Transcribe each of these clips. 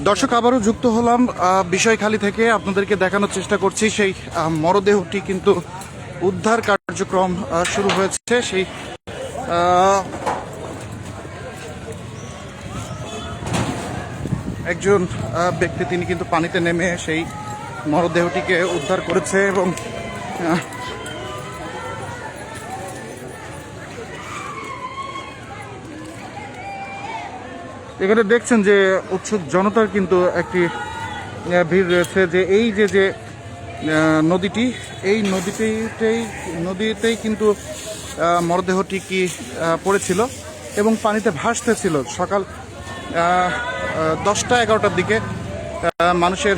দর্শক, আবারও যুক্ত হলাম বিষয়খালী থেকে। আপনাদেরকে দেখানোর চেষ্টা করছি সেই মরদেহটি কিন্তু উদ্ধার কার্যক্রম শুরু হয়েছে। সেই একজন ব্যক্তি তিনি কিন্তু পানিতে নেমে সেই মরদেহটিকে উদ্ধার করেছে এবং এখানে দেখছেন যে উৎসুক জনতার কিন্তু একটি ভিড় রয়েছে। যে এই যে নদীটি, এই নদীতেই কিন্তু মরদেহটি কি পড়েছিল এবং পানিতে ভাসতেছিল। সকাল 10টা-11টার দিকে মানুষের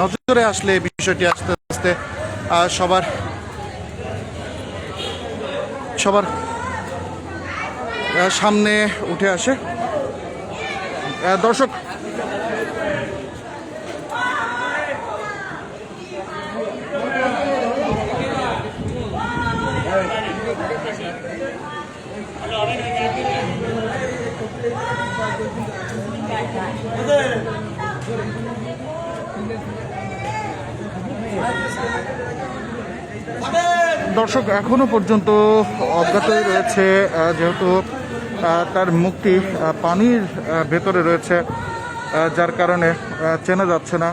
নজরে আসলে বিষয়টি আস্তে আস্তে সবার সামনে উঠে আসে। দর্শক, এখনো পর্যন্ত অজ্ঞাত রয়েছে, যেহেতু তার মুক্তি পানির ভেতরে রয়েছে, যার কারণে চেনা যাচ্ছে না।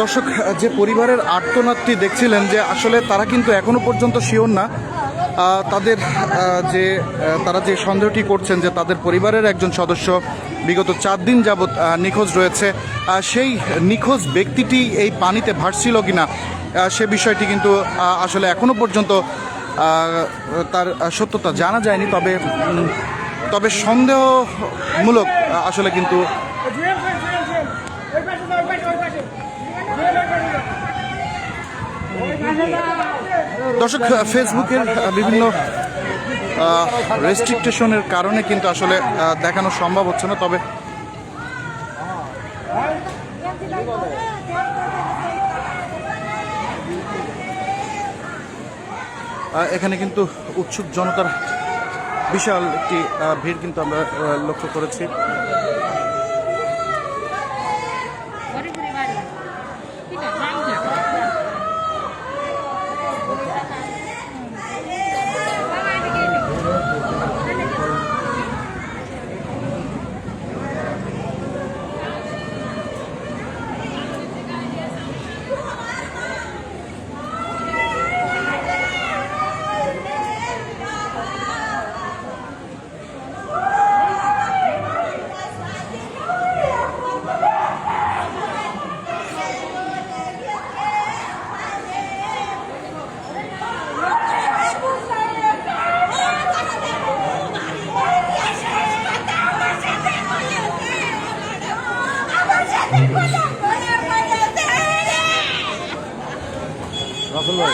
দর্শক, যে পরিবারের আর্তনাদটি দেখছিলেন, যে আসলে তারা কিন্তু এখনো পর্যন্ত শিওর না তারা যে সন্দেহটি করছেন যে তাদের পরিবারের একজন সদস্য বিগত 4 দিন যাবৎ নিখোঁজ রয়েছে, সেই নিখোঁজ ব্যক্তিটি এই পানিতে ভাসছিল কিনা সে বিষয়টি কিন্তু আসলে এখনো পর্যন্ত তার সত্যতা জানা যায়নি। তবে সন্দেহমূলক আসলে কিন্তু দর্শক, ফেসবুকের বিভিন্ন রেস্ট্রিকশনের কারণে কিন্তু আসলে দেখানো সম্ভব হচ্ছে না। তবে এখানে কিন্তু উৎসুক জনতার বিশাল একটি ভিড় কিন্তু আমরা লক্ষ্য করেছি। রাসেল ভাই,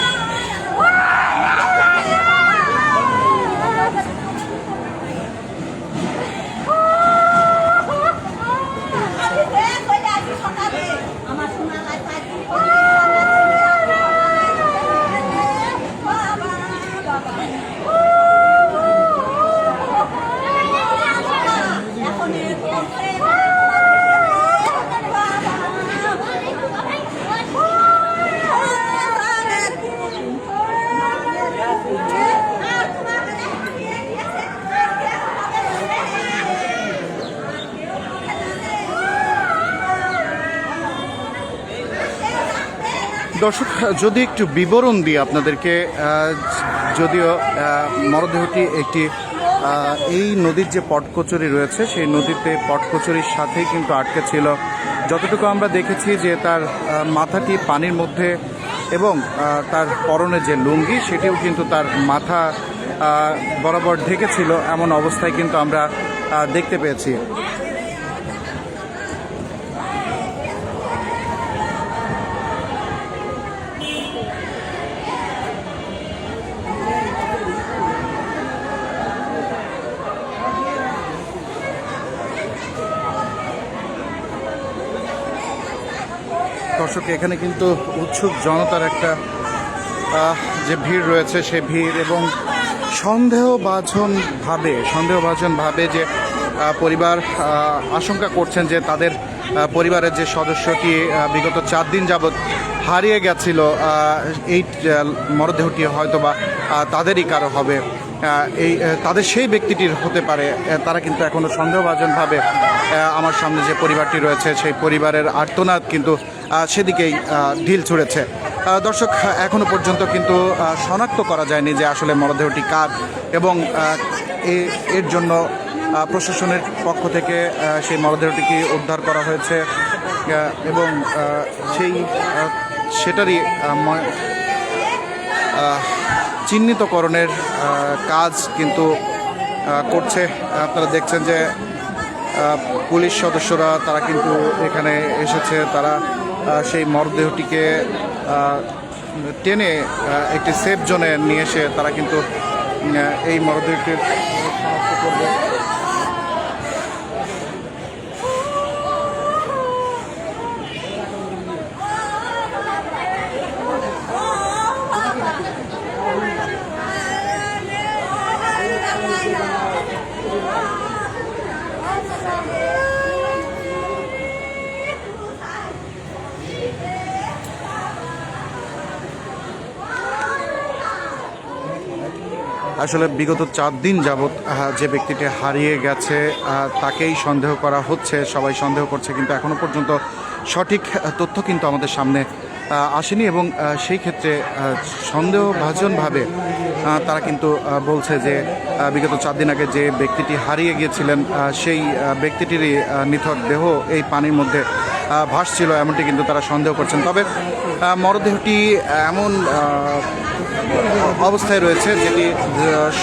দর্শক, যদি একটু বিবরণ দিই আপনাদেরকে, যদিও মরদেহটি একটি এই নদীর যে পটকচুরি রয়েছে সেই নদীতে পটকচুরির সাথেই কিন্তু আটকে ছিল। যতটুকু আমরা দেখেছি যে তার মাথাটি পানির মধ্যে এবং তার পরনে যে লুঙ্গি সেটিও কিন্তু তার মাথা বরাবর ঢেকেছিল, এমন অবস্থায় কিন্তু আমরা দেখতে পেয়েছি। দর্শক, এখানে কিন্তু উৎসুক জনতার একটা যে ভিড় রয়েছে সেই ভিড়, এবং সন্দেহভাজনভাবে যে পরিবার আশঙ্কা করছেন যে তাদের পরিবারের যে সদস্যটি বিগত 4 দিন যাবৎ হারিয়ে গেছিল, এই মরদেহটি হয়তোবা তাদেরই কারো হবে, তাদের সেই ব্যক্তিটির হতে পারে। তারা কিন্তু এখনও সন্দেহভাজনভাবে আমার সামনে যে পরিবারটি রয়েছে সেই পরিবারের আর্তনাদ কিন্তু সেদিকেই ঢিল ছুঁড়েছে। দর্শক, এখনো পর্যন্ত কিন্তু শনাক্ত করা যায়নি যে আসলে মরদেহটি কার, এবং এর জন্য প্রশাসনের পক্ষ থেকে সেই মরদেহটিকে উদ্ধার করা হয়েছে, এবং সেটারই চিহ্নিতকরণের কাজ কিন্তু করছে। আপনারা দেখছেন যে পুলিশ সদস্যরা তারা কিন্তু এখানে এসেছে, তারা সেই মরদেহটিকে টেনে একটি সেফ জোনে নিয়ে এসে তারা কিন্তু এই মরদেহটির শনাক্ত করবে। আসলে বিগত 4 দিন যাবৎ যে ব্যক্তিটি হারিয়ে গেছে তাকেই সন্দেহ করা হচ্ছে, সবাই সন্দেহ করছে, কিন্তু এখনো পর্যন্ত সঠিক তথ্য কিন্তু আমাদের সামনে আসেনি, এবং সেই ক্ষেত্রে সন্দেহভাজনভাবে তারা কিন্তু বলছে যে বিগত 4 দিন আগে যে ব্যক্তিটি হারিয়ে গিয়েছিলেন সেই ব্যক্তিটিরই নিথর দেহ এই পানির মধ্যে ভাসছিল, এমনটি কিন্তু তারা সন্দেহ করছেন। তবে মরদেহটি এমন অবস্থায় রয়েছে যেটি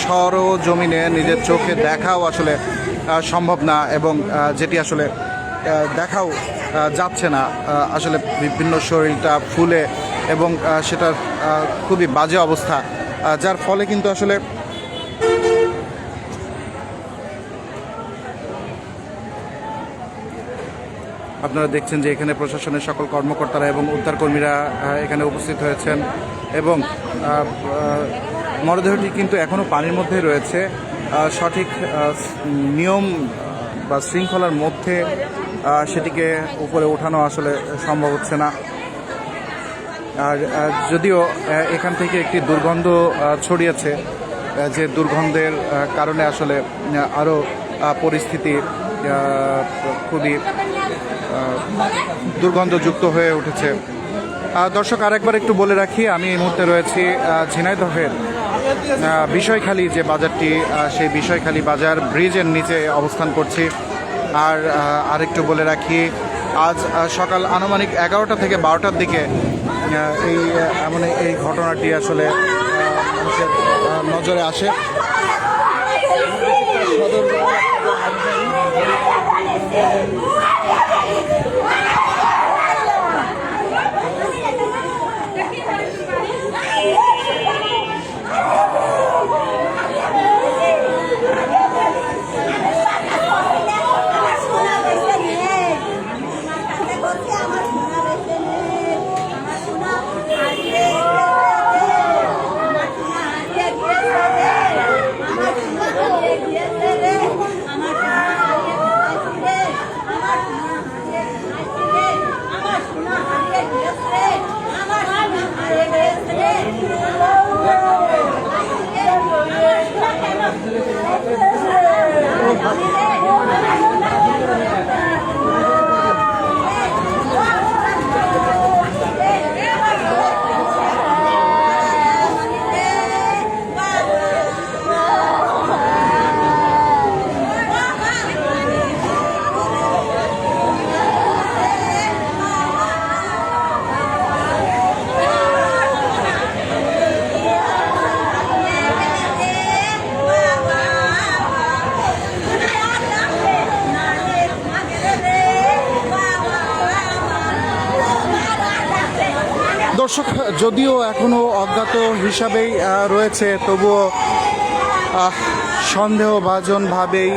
সরজমিনে নিজের চোখে দেখাও আসলে সম্ভব না, এবং যেটি আসলে দেখাও যাচ্ছে না। আসলে বিভিন্ন শরীরটা ফুলে এবং সেটার খুবই বাজে অবস্থা, যার ফলে কিন্তু আসলে আপনারা দেখছেন যে এখানে প্রশাসনের সকল কর্মকর্তারা এবং উদ্ধারকর্মীরা এখানে উপস্থিত হয়েছেন, এবং মরদেহটি কিন্তু এখনও পানির মধ্যে রয়েছে। সঠিক নিয়ম বা শৃঙ্খলার মধ্যে সেটিকে উপরে ওঠানো আসলে সম্ভব হচ্ছে না। আর যদিও এখান থেকে একটি দুর্গন্ধ ছড়িয়েছে, যে দুর্গন্ধের কারণে আসলে আরও পরিস্থিতি খুবই দুর্গন্ধযুক্ত হয়ে উঠেছে। দর্শক, আরেকবার একটু বলে রাখি, আমি এই মুহূর্তে রয়েছি ঝিনাইদহের বিষয়খালী যে বাজারটি, সেই বিষয়খালী বাজার ব্রিজের নিচে অবস্থান করছি। আর আরেকটু বলে রাখি, আজ সকাল আনুমানিক 11টা থেকে 12টার দিকে এই ঘটনাটি আসলে মানুষের নজরে আসে। দর্শক, যদিও এখনো অজ্ঞাত হিসাবেই রয়েছে, তবুও সন্দেহভাজনভাবেই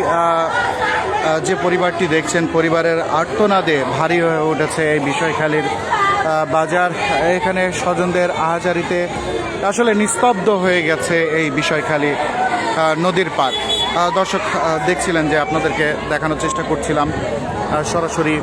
যে পরিবারটি দেখছেন, পরিবারের আর্তনাদে ভারী হয়ে উঠেছে এই বিষয়খালীর বাজার। এখানে স্বজনদের আহাজারিতে আসলে নিস্তব্ধ হয়ে গেছে এই বিষয়খালী নদীর পার। দর্শক, দেখছিলেন যে আপনাদেরকে দেখানোর চেষ্টা করছিলাম সরাসরি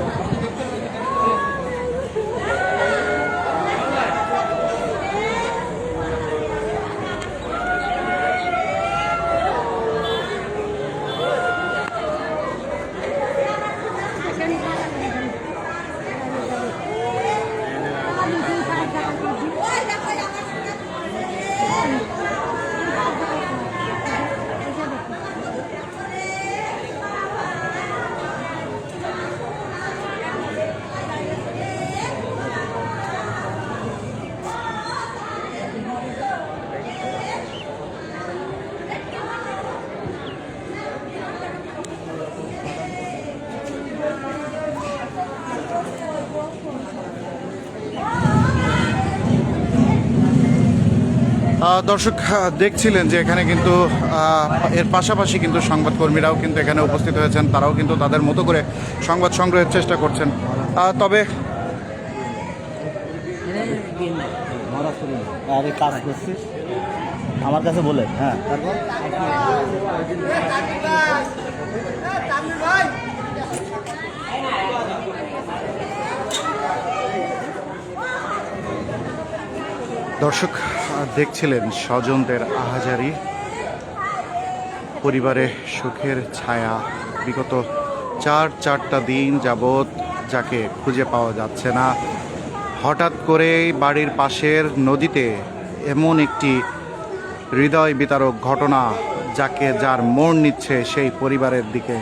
দর্শক দেখছিলেন যে এখানে কিন্তু এর পাশাপাশি কিন্তু সংবাদকর্মীরাও কিন্তু এখানে উপস্থিত হয়েছেন। তারাও কিন্তু তাদের মতো করে সংবাদ সংগ্রহের চেষ্টা করছেন। তবে কাজ করছি আমার কাছে বলে, হ্যাঁ, তারপর দর্শক দেখছিলেন স্বজনদের আহাজারি, পরিবারে সুখের ছায়া। বিগত চারটা দিন যাবৎ যাকে খুঁজে পাওয়া যাচ্ছে না। হঠাৎ করেই বাড়ির পাশের নদীতে এমন একটি হৃদয় বিতারক ঘটনা, যার মন নিচ্ছে সেই পরিবারের দিকে।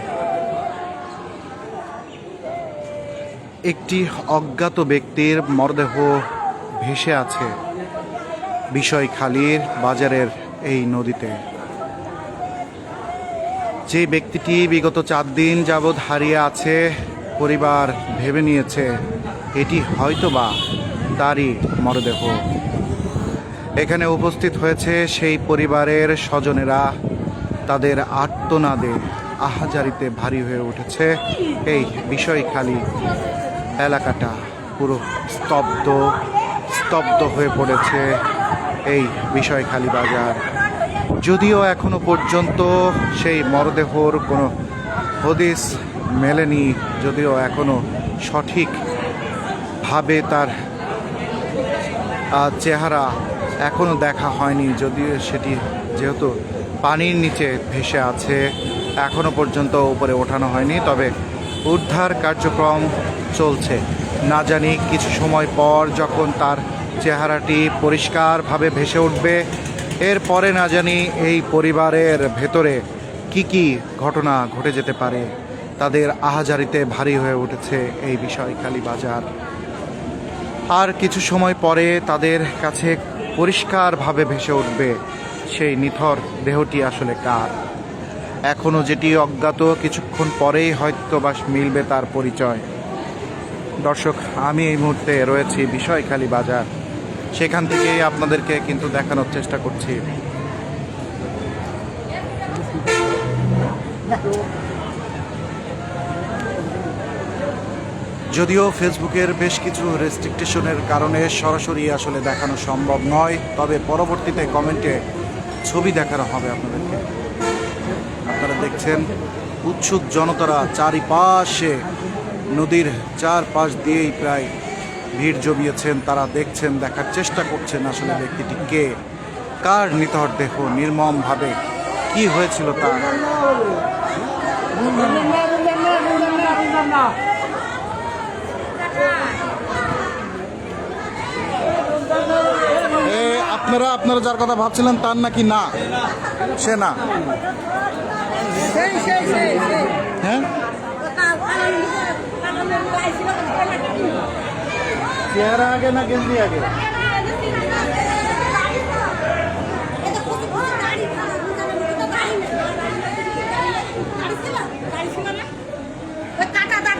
একটি অজ্ঞাত ব্যক্তির মরদেহ ভেসে আছে বিষয়খালীর বাজারের এই নদীতে। যে ব্যক্তিটি বিগত 4 দিন যাবৎ হারিয়ে আছে, পরিবার ভেবে নিয়েছে এটি হয়তোবা তারই মরদেহ। এখানে উপস্থিত হয়েছে সেই পরিবারের স্বজনেরা। তাদের আর্তনাদে আহাজারিতে ভারী হয়ে উঠেছে এই বিষয়খালী এলাকাটা। পুরো স্তব্ধ হয়ে পড়েছে এই বিষয়খালী বাজার। যদিও এখনো পর্যন্ত সেই মরদেহর কোনো হদিস মেলেনি, যদিও এখনো সঠিকভাবে তার চেহারা এখনো দেখা হয়নি, যদিও সেটি যেহেতু পানির নিচে ভেসে আছে, এখনো পর্যন্ত উপরে ওঠানো হয়নি। তবে উদ্ধার কার্যক্রম চলছে। না জানি কিছু সময় পর যখন তার চেহারাটি পরিষ্কারভাবে ভেসে উঠবে, এরপরে না জানি এই পরিবারের ভেতরে কি ঘটনা ঘটে যেতে পারে। তাদের আহাজারিতে ভারী হয়ে উঠেছে এই বিষয়খালী বাজার। আর কিছু সময় পরে তাদের কাছে পরিষ্কারভাবে ভেসে উঠবে সেই নিথর দেহটি আসলে কার। এখনও যেটি অজ্ঞাত, কিছুক্ষণ পরেই হয়তো বা মিলবে তার পরিচয়। দর্শক, আমি এই মুহূর্তে রয়েছি বিষয়খালী বাজার, সেখান থেকেই আপনাদেরকে কিন্তু দেখানোর চেষ্টা করছি। যদিও ফেসবুকের বেশ কিছু রেস্ট্রিকশনের কারণে সরাসরি আসলে দেখানো সম্ভব নয়, তবে পরবর্তীতে কমেন্টে ছবি দেখানো হবে আপনাদেরকে। আপনারা দেখছেন উৎসুক জনতারা চারিপাশে, নদীর চারপাশ দিয়েই প্রায় ভিড় জমিয়েছেন। তারা দেখছেন, দেখার চেষ্টা করছেন আসলে ব্যক্তিটি কে, কার নিথর দেহ, নির্মমভাবে কি হয়েছিল তার। আপনারা যার কথা ভাবছিলেন তার নাকি না, সে না। হ্যাঁ, চেহারা আগে না গেঞ্জি আগে?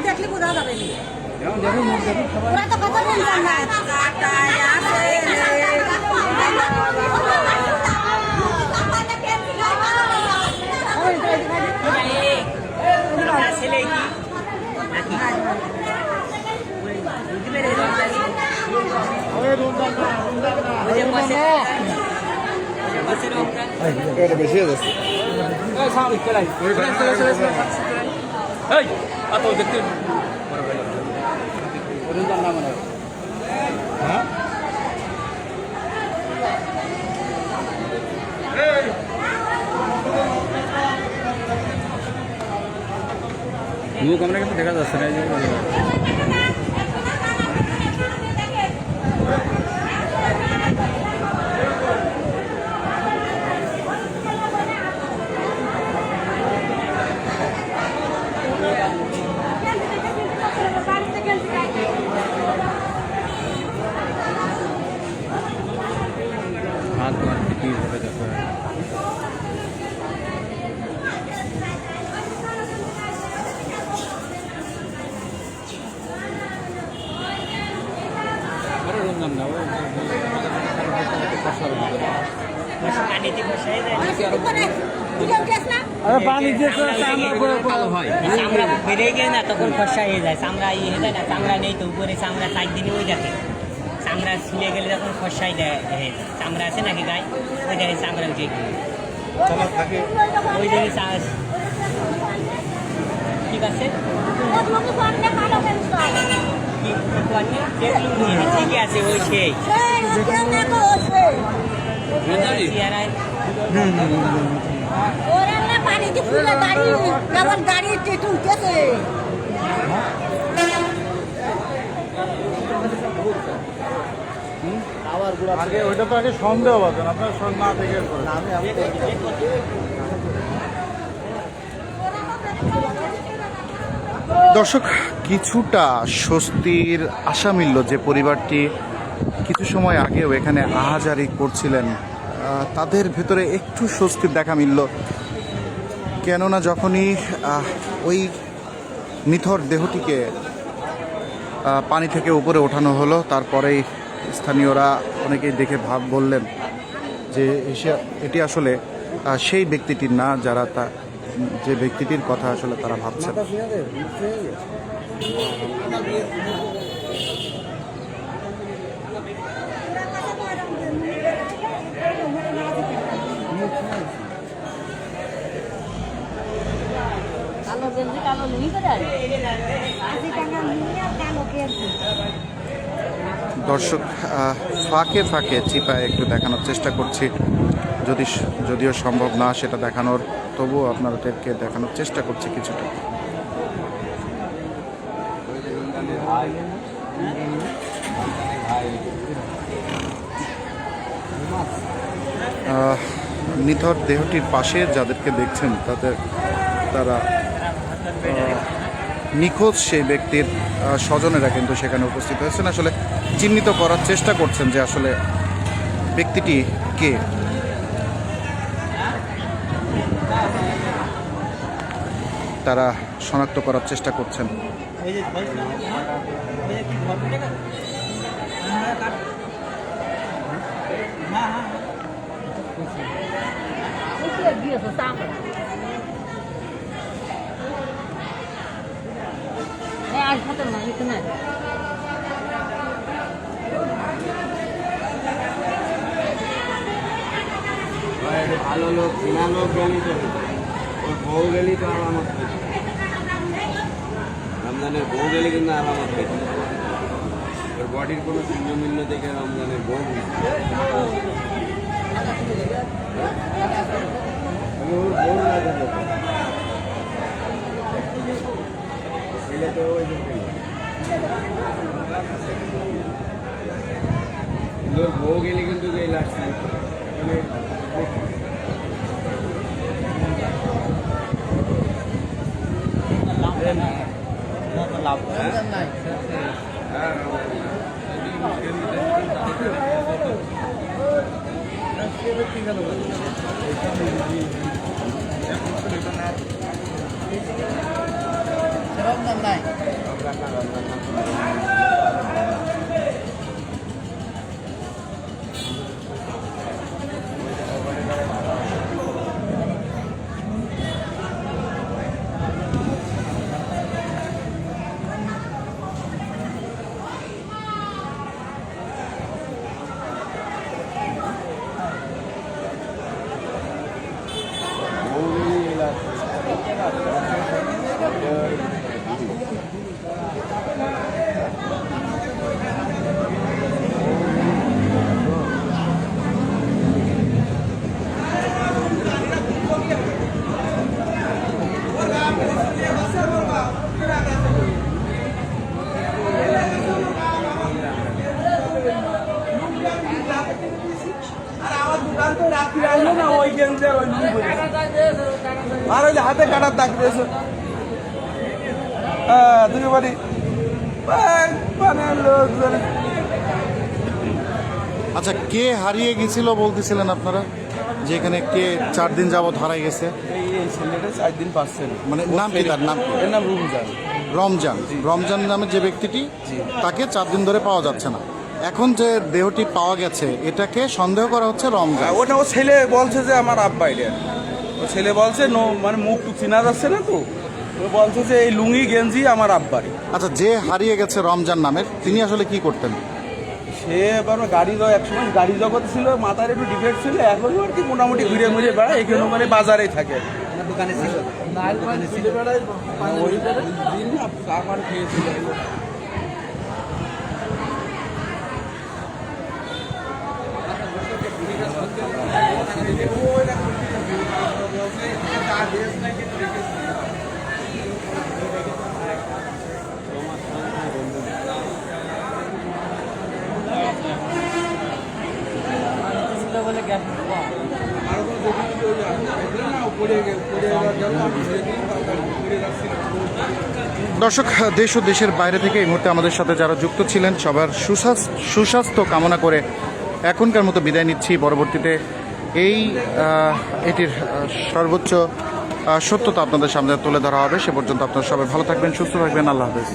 দেখলে বোঝা যাবে না। এটা বেশি হয়ে গেছে। হ্যাঁ মুখ আমরা কিন্তু দেখা যাচ্ছে না এই যে হাত মারতে কি হবে দেখো আরে রমজান না ওই পানি দিয়ে কালো হয় চামড়া বেড়ে গিয়ে না তখন ফসা হয়ে যায় চামড়া ইয়ে হয়ে যায় না চামড়া নেই তো উপরে চামড়া 4 দিনে ওই দেখে চামড়া ছিলে গেলে তখন ফসাই দেয় চামড়া আছে নাকি গায়ে ওই দেখে চামড়া উঠে গিয়ে ওই দেখে চাষ ঠিক আছে ঠিকই আছে ওই সেই আগে ওইটা তো আগে সন্দেহ পাবেন আপনার না থেকে দর্শক কিছুটা স্বস্তির আশা মিলল যে পরিবারটি কিছু সময় আগেও এখানে আহাজারি করছিলেন তাদের ভেতরে একটু স্বস্তির দেখা মিলল কেননা যখনই ওই নিথর দেহটিকে পানি থেকে উপরে ওঠানো হলো তারপরেই স্থানীয়রা অনেকেই দেখে বললেন যে এটি আসলে সেই ব্যক্তিটির না যারা যে ব্যক্তিটির কথা আসলে তারা ভাবছেন দর্শক ফাঁকে ফাঁকে চিপায় একটু দেখানোর চেষ্টা করছি যদিও সম্ভব না সেটা দেখানোর তবুও আপনাদেরকে দেখানোর চেষ্টা করছি কিছুটা নিথর দেহটির পাশে যাদেরকে দেখছেন তারা নিখোঁজ সেই ব্যক্তির স্বজনেরা কিন্তু সেখানে উপস্থিত হয়েছেন আসলে চিহ্নিত করার চেষ্টা করছেন যে আসলে ব্যক্তিটি কে তারা শনাক্ত করার চেষ্টা করছেন ভালো লোক চেনা লোক গেলি তো ওর বউ গেলি তো আলামত পেয়েছে রমজানের বউ গেলি কিন্তু আলামত পেয়েছে ওর বডির কোনো চিহ্ন মিহ্ন দেখে রমজানের বউ ওর বউ না দেখো ছেলে তো ওই ওর বউ গেলি কিন্তু গেই লাগছে লাভ নাই আর ওই যে হাতে কাটার দাগ দিয়েছে তুই বাড়ি আচ্ছা, কে হারিয়ে গেছিল বলতেছিলেন আপনারা, যে এখানে কে 4 দিন যাবত হারাই গেছে? এই ছেলেটা 4 দিন পাচ্ছেন, মানে নাম কি, তার নাম কি? এর নাম রমজান। রমজান। রমজান নামের যে ব্যক্তিটি, তাকে 4 দিন ধরে পাওয়া যাচ্ছে না। এখন যে দেহটি পাওয়া গেছে, এটাকে সন্দেহ করা হচ্ছে রমজান। ওটা ও ছেলে বলছে যে আমার আব্বা এটা, ও ছেলে বলছে মানে মুখ টুক চেনা যাচ্ছে না, তো ও বলছে যে এই লুঙ্গি গেঞ্জি আমার আব্বারই। আচ্ছা, যে হারিয়ে গেছে রমজান নামের, তিনি আসলে কি করতেন? সে এবার একসময় গাড়ি জগৎ ছিল, মাথার একটু ডিফেক্ট ছিল, এখন আর কি মোটামুটি ঘুরে ঘুরে বেড়ায়, এখানে মানে বাজারেই থাকে। দোকানে ছিল ওই দিন আমার খেয়েছিল। দর্শক, দেশ ও দেশের বাইরে থেকে এই মুহূর্তে আমাদের সাথে যারা যুক্ত ছিলেন, সবার সুস্বাস্থ্য কামনা করে এখনকার মতো বিদায় নিচ্ছি। পরবর্তীতে এটির সর্বোচ্চ সত্যতা আপনাদের সামনে তুলে ধরা হবে। সে পর্যন্ত আপনারা সবাই ভালো থাকবেন, সুস্থ থাকবেন। আল্লাহ হাফেজ।